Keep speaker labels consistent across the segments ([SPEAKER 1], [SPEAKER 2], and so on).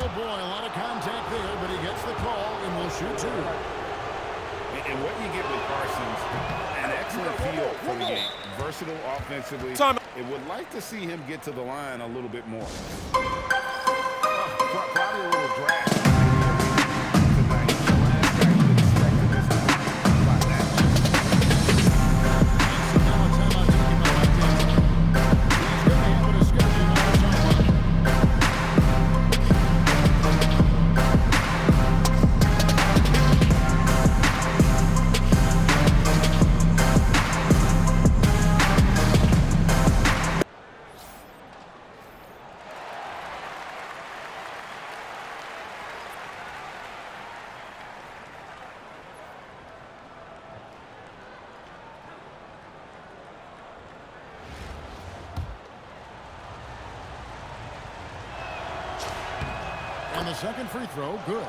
[SPEAKER 1] Oh, boy, a lot of contact there, but he gets the call and will shoot two.
[SPEAKER 2] And what you get with Parsons, an excellent feel for the game. Versatile offensively. It would like to see him get to the line a little bit more. Probably a little drag.
[SPEAKER 1] And the second free throw, good.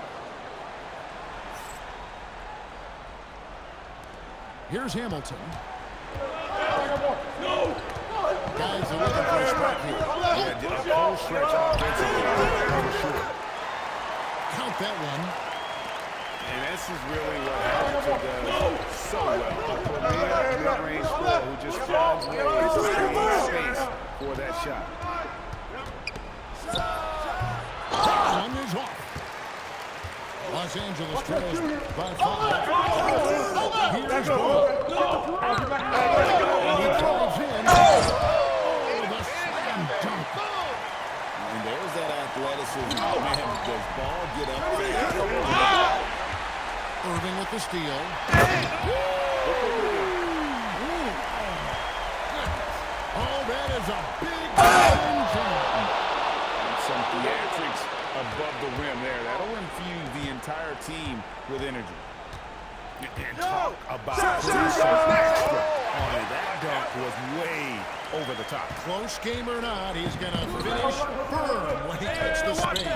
[SPEAKER 1] Here's Hamilton. Guys are looking for a spot here.
[SPEAKER 2] Yeah, a full stretch offensively for sure.
[SPEAKER 1] Count that one.
[SPEAKER 2] And this is really what Hamilton does so well. A premier mid-range scorer who just finds ways to create space for that shot.
[SPEAKER 1] One is off. Los Angeles trails by 5. Here's Ball. And he drives in. Oh, the slam dunk.
[SPEAKER 2] And there's that athleticism. Man, does Ball get up there?
[SPEAKER 1] Irving with the steal. Oh, that is a big jump.
[SPEAKER 2] Some theatrics above the rim there. That'll infuse the entire team with energy. And talk about some extra on it. That dunk was way over the top.
[SPEAKER 1] Close game or not, he's going to finish firm when he gets the space.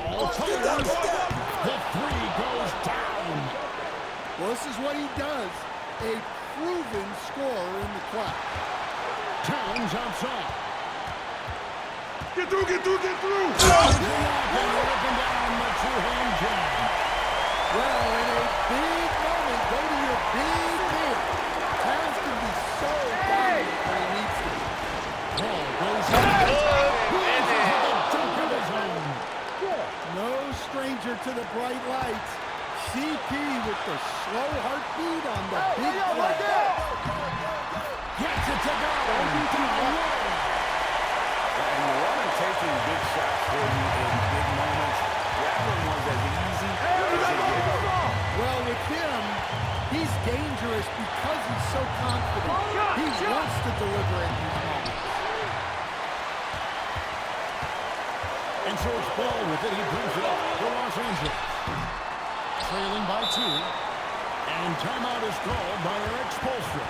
[SPEAKER 1] All time. The three goes down.
[SPEAKER 3] Well, this is what he does. A proven scorer in the club.
[SPEAKER 1] Towns outside.
[SPEAKER 2] Get through, get through, get through!
[SPEAKER 1] Up and down the two-hand jam.
[SPEAKER 3] Well, in a big moment, go to your big man. Towns can be so dominant when he needs to.
[SPEAKER 1] Ball goes in. With the dunk of his own.
[SPEAKER 3] No stranger to the bright lights. CP with the slow heartbeat on the big play.
[SPEAKER 1] Gets it to go.
[SPEAKER 2] And the one and taking big shots for you in big moments, that one was as easy as it gets.
[SPEAKER 3] Well, with him, he's dangerous because he's so confident. He wants to deliver in these moments.
[SPEAKER 1] And so it's Ball with it. He brings it up for Los Angeles. Trailing by 2. And timeout is called by Eric Spoelstra.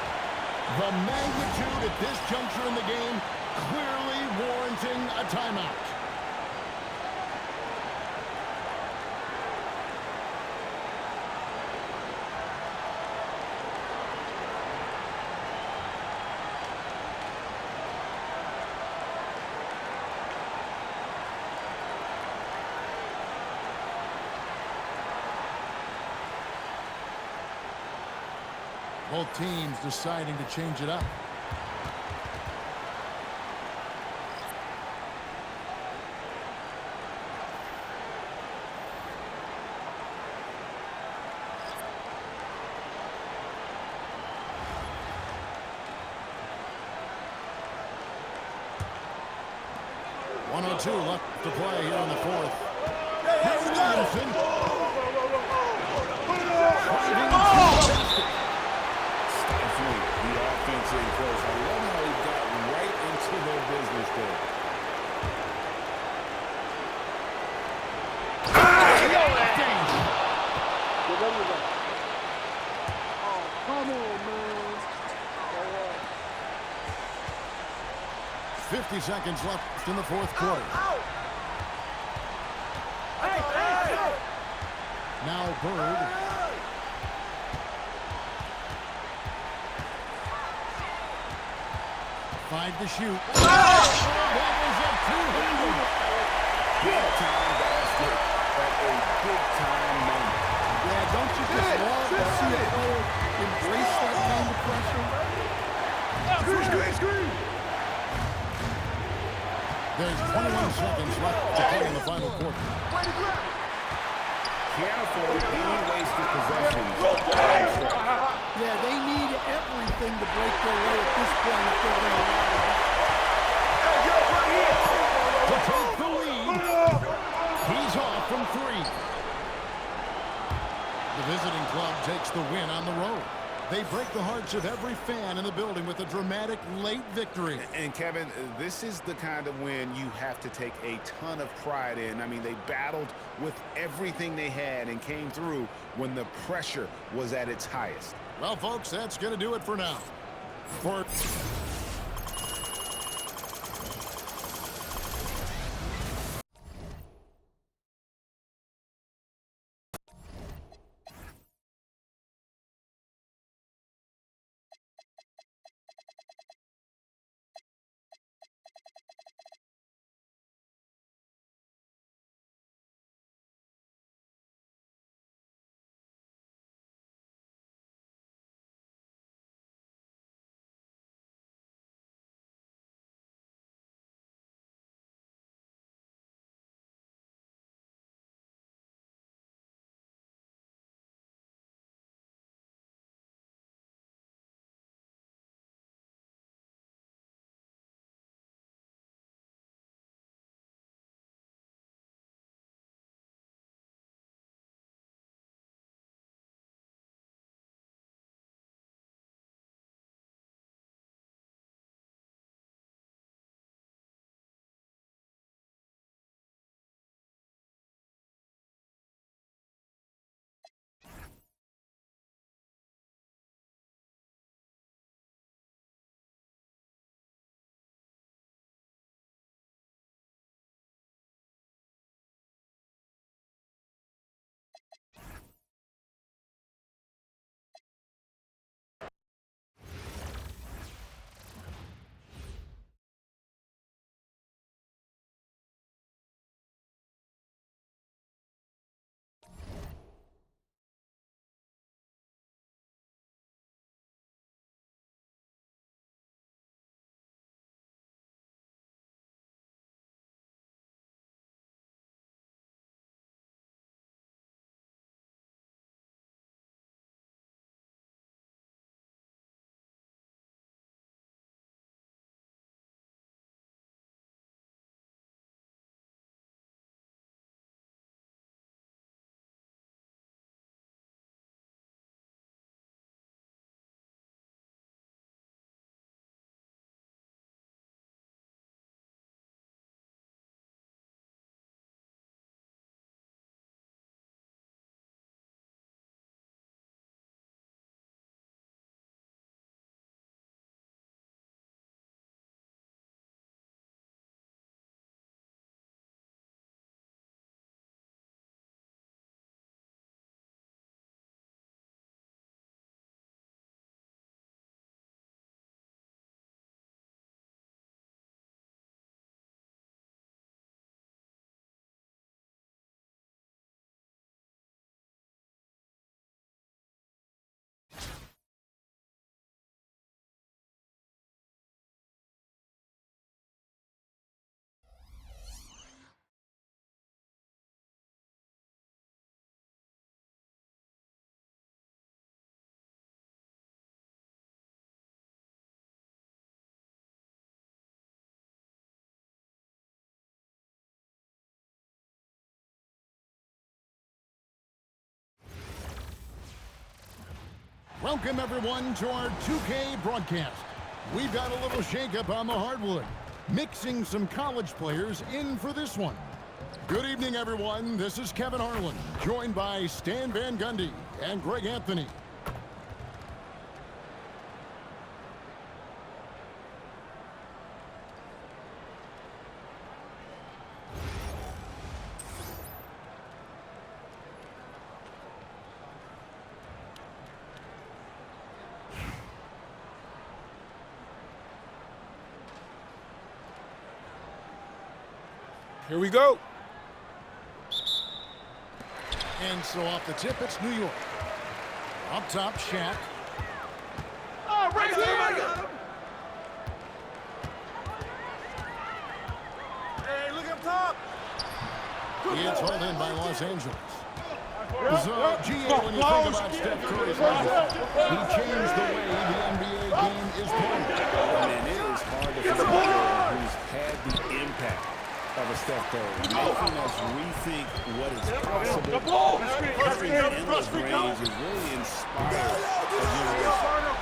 [SPEAKER 1] The magnitude at this juncture in the game clearly warranting a timeout. Both teams deciding to change it up. .102 left to play here in the fourth. Here's Williamson.
[SPEAKER 2] Stifling the offense in close. I love how he got right into their business there.
[SPEAKER 3] Oh, come on, man.
[SPEAKER 1] 50 seconds left in the fourth quarter. Now Bird. Five to shoot. That was a two-hander. 21 seconds left to play in the final quarter.
[SPEAKER 2] Can't afford any wasted possessions.
[SPEAKER 3] Yeah, they need everything to break their way at this point if they're going to
[SPEAKER 1] To take the lead, he's off from 3. The visiting club takes the win on the road. They break the hearts of every fan in the building with a dramatic late victory.
[SPEAKER 2] And Kevin, this is the kind of win you have to take a ton of pride in. I mean, they battled with everything they had and came through when the pressure was at its highest.
[SPEAKER 1] Well, folks, that's going to do it for now. Welcome, everyone, to our 2K broadcast. We've got a little shakeup on the hardwood, mixing some college players in for this one. Good evening, everyone. This is Kevin Harlan, joined by Stan Van Gundy and Greg Anthony.
[SPEAKER 4] Here we go.
[SPEAKER 1] And so off the tip, it's New York. Up top, Shaq.
[SPEAKER 4] Oh, right there!
[SPEAKER 3] Hey, look
[SPEAKER 1] It's hauled in by Los Angeles. So, GA, when you think about Steph Curry's life, he changed the way the NBA game is played.
[SPEAKER 2] And it is hard to find a player who's had the impact of a Steph Curry, making us rethink what is possible. Curry's endless range has really inspired a generation.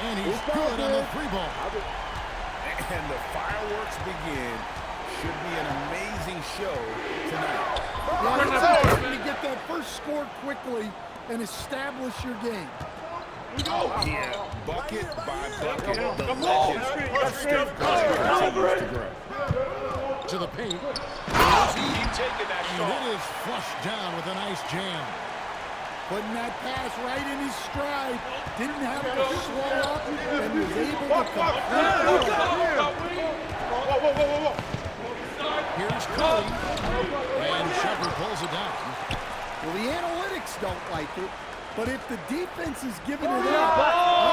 [SPEAKER 1] And he's good on the three ball.
[SPEAKER 2] And the fireworks begin. Should be an amazing show tonight.
[SPEAKER 3] Yeah, it's important to get that first score quickly and establish your game.
[SPEAKER 2] Yeah, bucket by bucket, the legend of Steph Curry continues to grow.
[SPEAKER 1] To the paint.
[SPEAKER 4] Keep taking that
[SPEAKER 1] And it is flushed down with a nice jam.
[SPEAKER 3] Putting that pass right in his stride. Didn't have to slow up and was able to complete.
[SPEAKER 1] Here's Curry. And Shepard pulls it down.
[SPEAKER 3] Well, the analytics don't like it, but if the defense is giving it up, I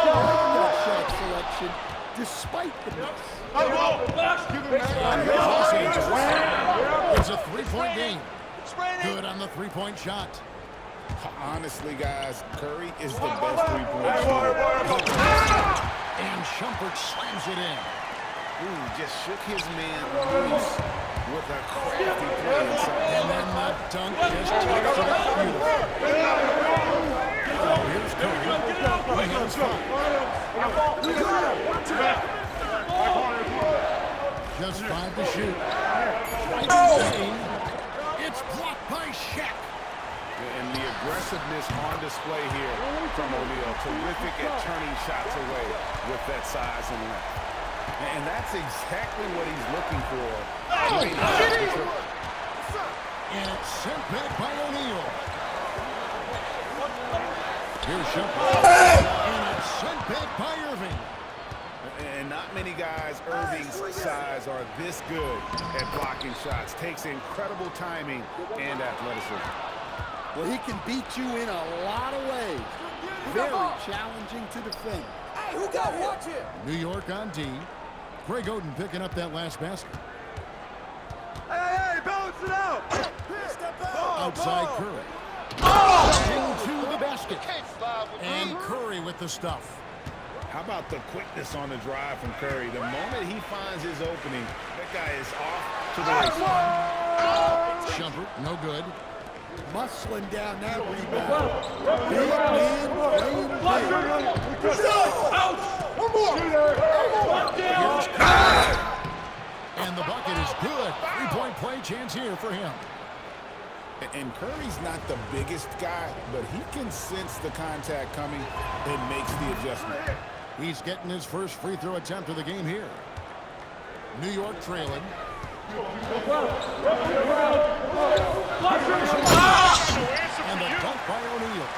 [SPEAKER 3] like that shot selection, despite the miss.
[SPEAKER 1] Here's Los Angeles. It's a three-point game. Good on the three-point shot.
[SPEAKER 2] Honestly, guys, Curry is the best three-point shooter.
[SPEAKER 1] And Shumpert slams it in.
[SPEAKER 2] Ooh, just shook his man loose with a crafty play inside.
[SPEAKER 1] And then that dunk just takes it up beautiful. Oh, here's Curry. He has five. Just 5 to shoot. Right in the lane. It's blocked by Shaq.
[SPEAKER 2] And the aggressiveness on display here from O'Neal. Terrific at turning shots away with that size and length. And that's exactly what he's looking for.
[SPEAKER 1] And it's sent back by O'Neal. Here's Shumpert. And it's sent back by Irving.
[SPEAKER 2] And not many guys Irving's size are this good at blocking shots. Takes incredible timing and athleticism.
[SPEAKER 3] Well, he can beat you in a lot of ways. Very challenging to defend.
[SPEAKER 5] Hey, who got watch it?
[SPEAKER 1] New York on D. Greg Oden picking up that last basket.
[SPEAKER 5] Hey, balance it out.
[SPEAKER 1] Outside Curry. Into the basket. And Curry with the stuff.
[SPEAKER 2] How about the quickness on the drive from Curry? The moment he finds his opening, that guy is off to the races.
[SPEAKER 1] Shumpert, no good.
[SPEAKER 3] Muscling down that rebound. Big man playing big.
[SPEAKER 1] Here's Curry. And the bucket is good. Three-point play chance here for him.
[SPEAKER 2] And Curry's not the biggest guy, but he can sense the contact coming and makes the adjustment.
[SPEAKER 1] He's getting his first free throw attempt of the game here. New York trailing. And the dunk by O'Neal.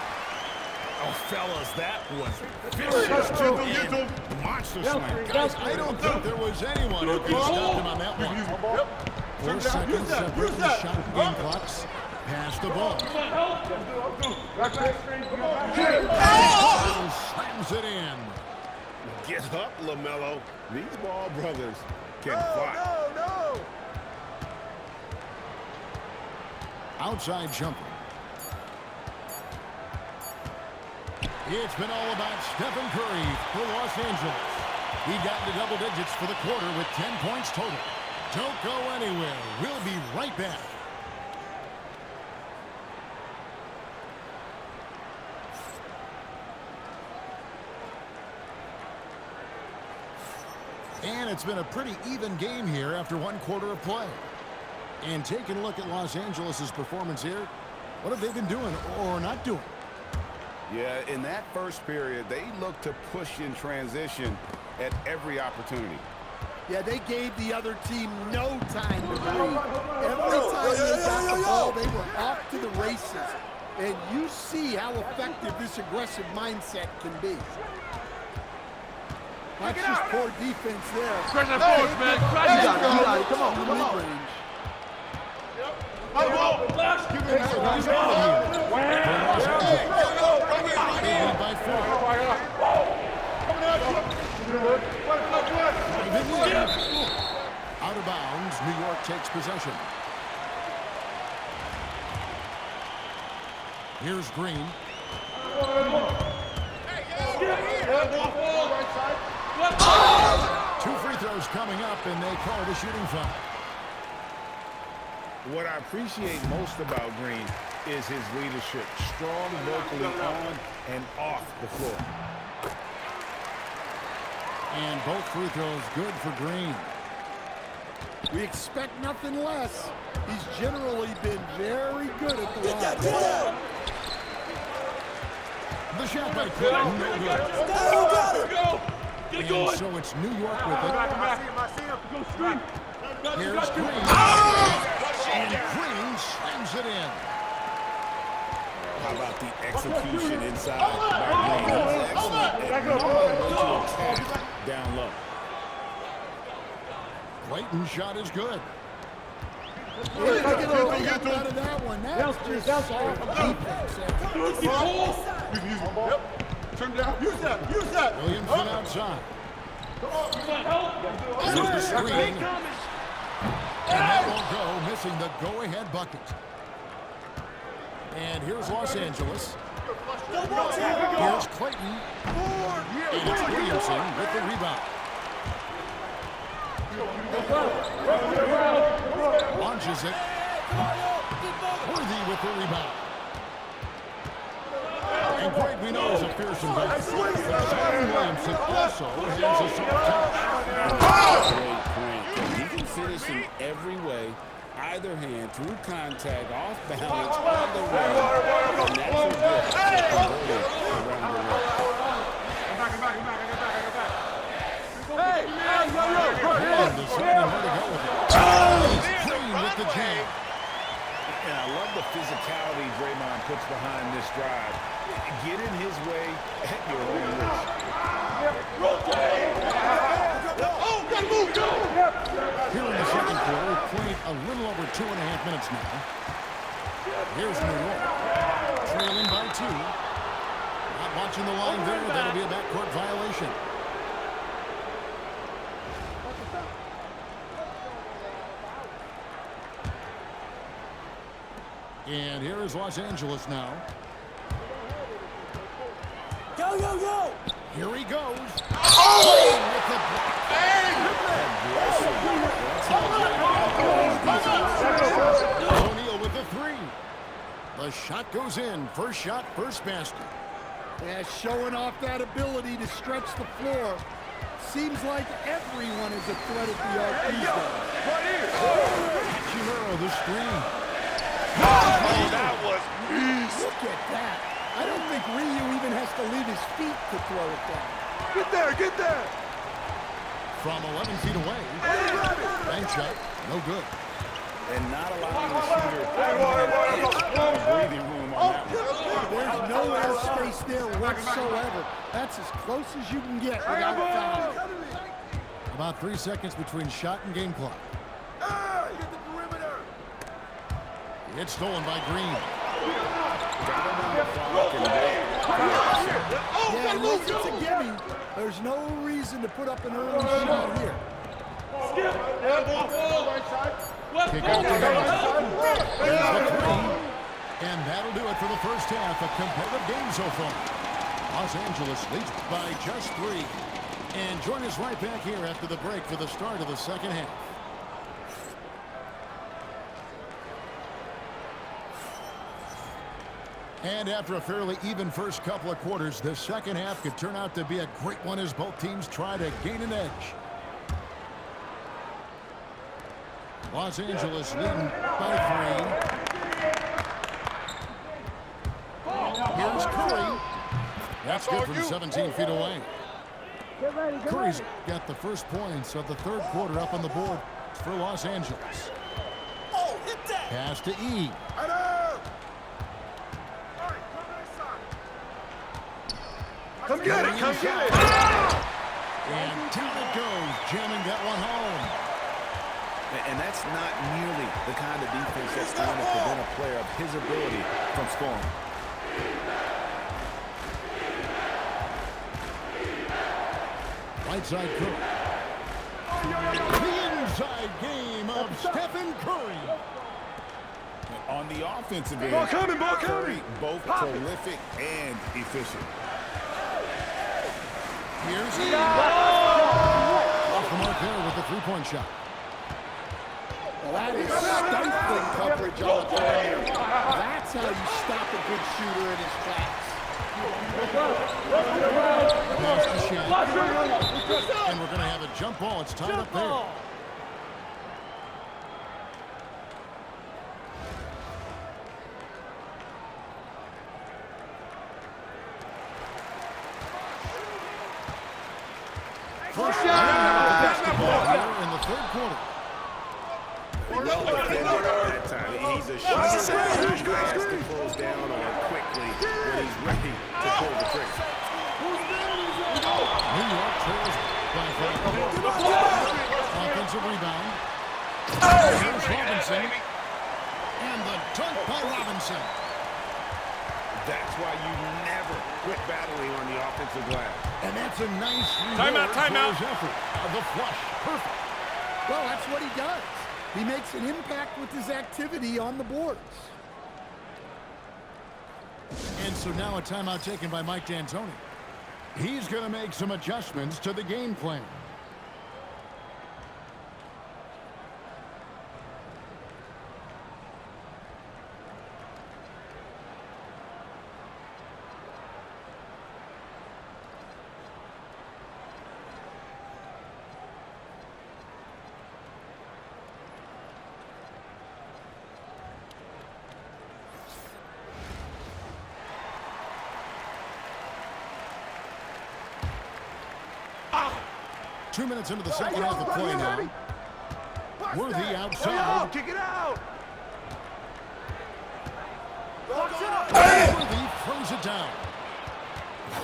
[SPEAKER 2] Oh, fellas, that was vicious to the end. Monster slam.
[SPEAKER 1] Guys, I don't think there was anyone who could stop him on that one. 4 seconds separate the shot game clocks. Pass the ball. Slams it in.
[SPEAKER 2] Get up, LaMelo. These ball brothers can fly.
[SPEAKER 1] Outside jumper. It's been all about Stephen Curry for Los Angeles. He got into double digits for the quarter with 10 points total. Don't go anywhere. We'll be right back. And it's been a pretty even game here after 1 quarter of play. And taking a look at Los Angeles' performance here, what have they been doing or not doing?
[SPEAKER 2] Yeah, in that first period, they looked to push in transition at every opportunity.
[SPEAKER 3] Yeah, they gave the other team no time to breathe. Every time they got the ball, they were off to the races. And you see how effective this aggressive mindset can be. That's just poor defense there.
[SPEAKER 5] Crash that forward, man. Crash it.
[SPEAKER 3] Come on, mid-range.
[SPEAKER 1] By 4. Out of bounds, New York takes possession. Here's Green. Two free throws coming up, and they call the shooting foul.
[SPEAKER 2] What I appreciate most about Green is his leadership. Strong vocally on and off the floor.
[SPEAKER 1] And both free throws good for Green.
[SPEAKER 3] We expect nothing less. He's generally been very good at the line.
[SPEAKER 1] The shot by Clinton, no good.
[SPEAKER 5] Get
[SPEAKER 1] And
[SPEAKER 5] going.
[SPEAKER 1] so it's New York with it.
[SPEAKER 5] I see him. Go screen.
[SPEAKER 1] Here's Green. And Green slams it in.
[SPEAKER 2] How about the execution inside by Green? He's excellent at knowing when to attack down low.
[SPEAKER 1] Clayton's shot is good.
[SPEAKER 3] We're not getting anything out of that one. That's just soft defense.
[SPEAKER 5] Yep. Turn down. Use that.
[SPEAKER 1] Williamson outside. Here's the screen. And that won't go, missing the go-ahead bucket. And here's Los Angeles. Here's Clayton. And it's Williamson with the rebound. Launches it. Worthy with the rebound. And Greg, we know, is a fearsome guy. Zion Williamson also has a soft touch.
[SPEAKER 2] Great point. He can finish in every way, either hand, through contact, off balance, on the run. And that's a gift around the rim.
[SPEAKER 1] And deciding where to go with it. Green with the jam.
[SPEAKER 2] And I love the physicality Draymond puts behind this drive. Get in his way at your own risk.
[SPEAKER 1] Here in the second quarter, we've played a little over 2.5 minutes now. Here's New York, trailing by 2. Not watching the line there. That'll be a backcourt violation. And here is Los Angeles now.
[SPEAKER 5] Go.
[SPEAKER 1] Here he goes. O'Neal with the 3. The shot goes in. First shot, first basket.
[SPEAKER 3] Yeah, showing off that ability to stretch the floor. Seems like everyone is a threat at the arc these days.
[SPEAKER 1] Chimero, the screen.
[SPEAKER 5] That was beast.
[SPEAKER 3] Look at that. I don't think Ryu even has to leave his feet to throw it down.
[SPEAKER 5] Get there.
[SPEAKER 1] From 11 feet away. Bank shot, no good.
[SPEAKER 2] And not allowing the shooter breathing room on that one.
[SPEAKER 3] There's no airspace there whatsoever. That's as close as you can get without fouling.
[SPEAKER 1] About 3 seconds between shot and game clock. It's stolen by Green.
[SPEAKER 3] Yeah, unless it's a gimme, there's no reason to put up an early shot here.
[SPEAKER 1] Kick out the hand. There's the 3. And that'll do it for the first half. A competitive game so far. Los Angeles leads by just 3. And join us right back here after the break for the start of the second half. And after a fairly even first couple of quarters, the second half could turn out to be a great one as both teams try to gain an edge. Los Angeles leading by 3. Here's Curry. That's good from 17 feet away. Curry's got the first points of the third quarter up on the board for Los Angeles. Pass to E.
[SPEAKER 5] Come get it.
[SPEAKER 1] And down it goes, jamming that one home.
[SPEAKER 2] And that's not nearly the kind of defense that's going to prevent a player of his ability from scoring.
[SPEAKER 1] Right side Curry. The inside game of Stephen Curry.
[SPEAKER 2] On the offensive end,
[SPEAKER 5] Ball coming, ball
[SPEAKER 2] Curry,
[SPEAKER 5] coming.
[SPEAKER 2] both prolific and efficient.
[SPEAKER 1] Here's he. Off the mark there with the three-point shot.
[SPEAKER 3] Well, that is stifling coverage on the perimeter. That's how you stop a good shooter in his tracks.
[SPEAKER 1] Pass to Shaq. And we're going to have a jump ball. It's tied up there. First shot. Basketball here in the third quarter.
[SPEAKER 2] Well defended that time. He's a shooter that has to close down on quickly when he's ready to pull the trigger.
[SPEAKER 1] New York trails by 5. Offensive rebound. Here's Robinson. And the dunk by Robinson.
[SPEAKER 2] That's why you never quit battling on the offensive glass.
[SPEAKER 1] And that's a nice
[SPEAKER 5] Timeout, timeout.
[SPEAKER 1] for his effort. The flush. Perfect.
[SPEAKER 3] Well, that's what he does. He makes an impact with his activity on the boards.
[SPEAKER 1] And so now a timeout taken by Mike D'Antoni. He's going to make some adjustments to the game plan.
[SPEAKER 3] Ah!
[SPEAKER 1] 2 minutes into the second half of play now. Worthy outside.
[SPEAKER 5] Kick it out.
[SPEAKER 1] Worthy throws it down.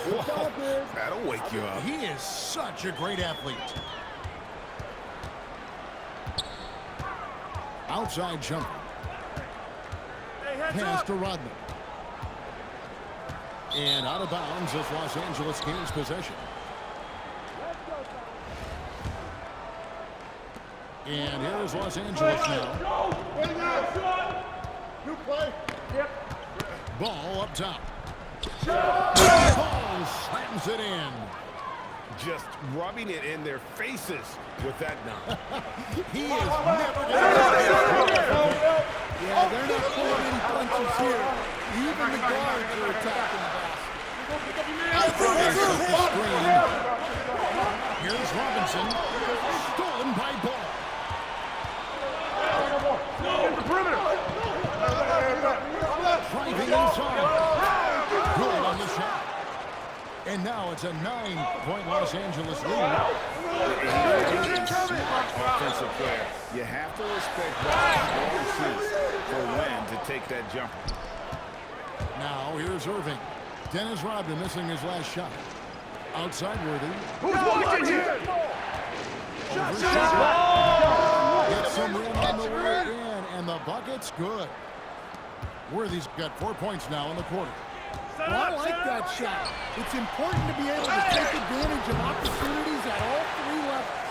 [SPEAKER 2] Whoa, that'll wake you up.
[SPEAKER 1] He is such a great athlete. Outside jumper. Pass to Rodman. And out of bounds as Los Angeles gains possession. And here's Los Angeles now.
[SPEAKER 5] New play. Yep.
[SPEAKER 1] Ball up top. Ball slams it in.
[SPEAKER 2] Just rubbing it in their faces with that dunk.
[SPEAKER 1] He is never going to
[SPEAKER 3] Yeah, they're not pulling any punches here. Even the guards are attacking the basket.
[SPEAKER 1] Here's Robinson. Stolen by Ball. Driving inside. Good on the shot. And now it's a 9-point Los Angeles lead.
[SPEAKER 2] Offensive player. You have to respect Ball's shoots for when to take that jumper.
[SPEAKER 1] Now here's Irving. Dennis Rodman missing his last shot. Outside Worthy.
[SPEAKER 5] Who's watching here?
[SPEAKER 1] Gets some room on the way in, and the bucket's good. Worthy's got 4 points now in the quarter.
[SPEAKER 3] Well, I like that shot. It's important to be able to take advantage of opportunities at all three levels.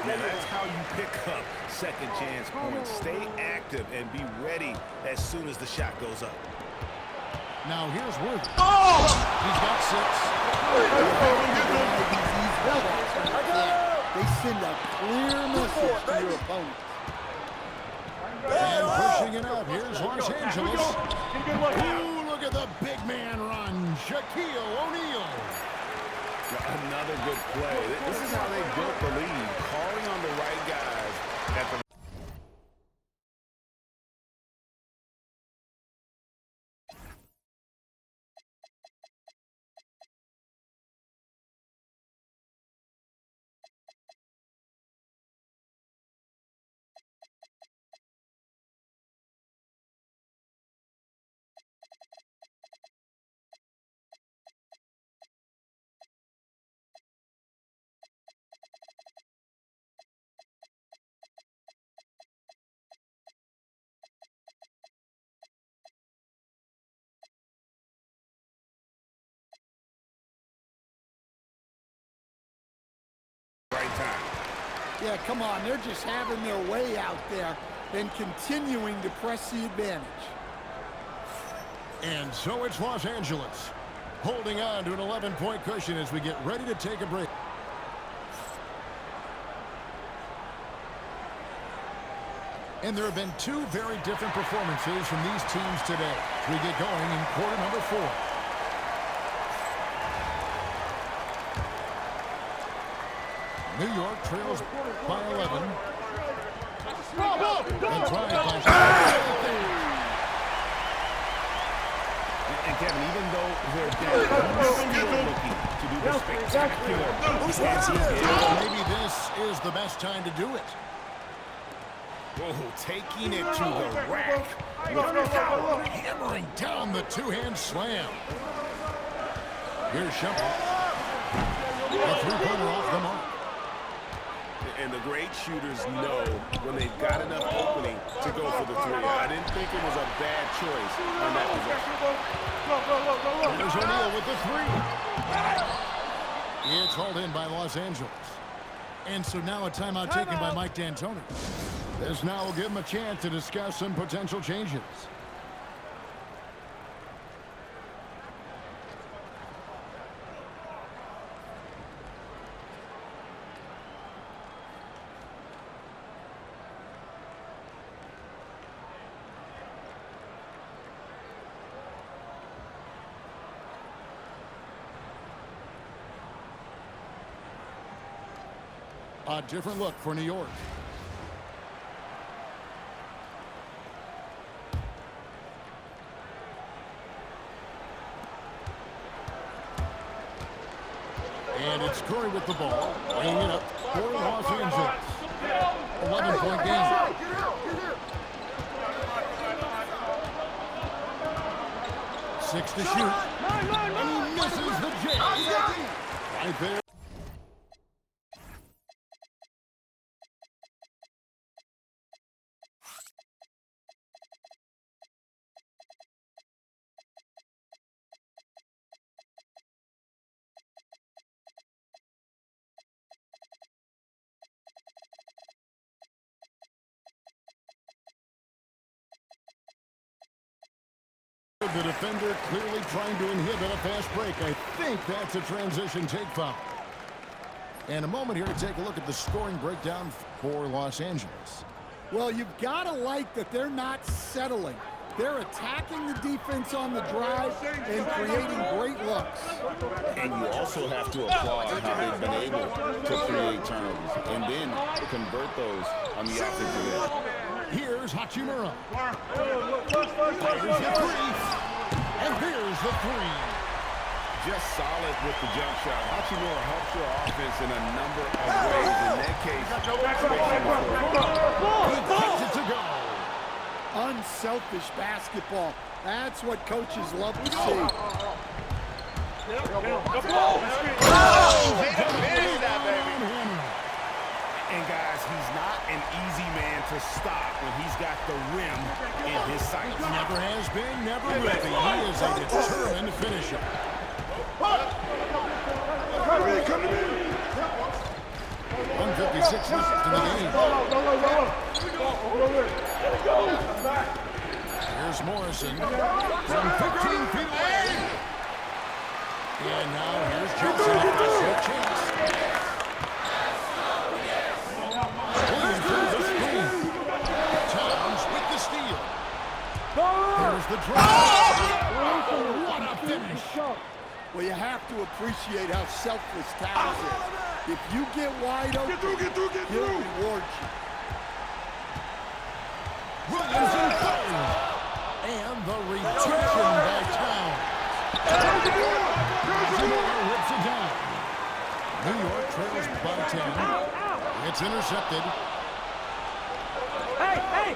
[SPEAKER 2] And that's how you pick up second chance points. Stay active and be ready as soon as the shot goes up.
[SPEAKER 1] Now here's Worthy. Oh! He's got 6.
[SPEAKER 3] They send a clear message to your opponent.
[SPEAKER 1] And pushing it up, here's Los Angeles. Ooh, look at the big man run. Shaquille O'Neal.
[SPEAKER 2] Another good play. This is how they built the lead, calling on the right guys at the right time.
[SPEAKER 3] Yeah, come on. They're just having their way out there. and continuing to press the advantage.
[SPEAKER 1] And so it's Los Angeles holding on to an 11-point cushion as we get ready to take a break. And there have been two very different performances from these teams today as we get going in quarter number 4. New York trails by 11. And trying
[SPEAKER 2] And Kevin, even though they're down, he's still looking to do the spectacular.
[SPEAKER 1] maybe this is the best time to do it.
[SPEAKER 2] Whoa, taking it to the rack with power.
[SPEAKER 1] Hammering down the two-hand slam. Here's Shumpert. A three-pointer off the mark.
[SPEAKER 2] And the great shooters know when they've got enough opening to go for the three. I didn't think it was a bad choice on that possession.
[SPEAKER 1] There's O'Neal with the three. It's hauled in by Los Angeles. And so now a timeout taken by Mike D'Antoni. This now will give him a chance to discuss some potential changes. A different look for New York. And it's Curry with the ball, laying it up for Los Angeles. 11-point game. 6 to shoot. And he misses the jam. Right there. The defender clearly trying to inhibit a fast break. I think that's a transition take foul. And a moment here to take a look at the scoring breakdown for Los Angeles.
[SPEAKER 3] Well, you've got to like that they're not settling. They're attacking the defense on the drive and creating great looks.
[SPEAKER 2] And you also have to applaud how they've been able to create turnovers and then convert those on the offensive end.
[SPEAKER 1] Here's Hachimura. Here's the three. And here's the three.
[SPEAKER 2] Just solid with the jump shot. Hachimura helps your offense in a number of ways. In that case,
[SPEAKER 1] He takes it to go.
[SPEAKER 3] Unselfish basketball. That's what coaches love to see.
[SPEAKER 2] And guys, he's not an easy man to stop when he's got the rim in his sights.
[SPEAKER 1] Never has been, never will be. He is a determined finisher. 156 left in the game. Here's Morrison from 15 feet away. And now here's Johnson across the chance. Williams through the screen. Towns with the steal. Here's the drive. What a finish.
[SPEAKER 3] Well, you have to appreciate how selfless Towns is. If you get wide open, he'll reward you.
[SPEAKER 1] Williams in third. And the rejection by Towns. Zamora rips it down. New York trails by 10. It's intercepted.
[SPEAKER 5] Hey!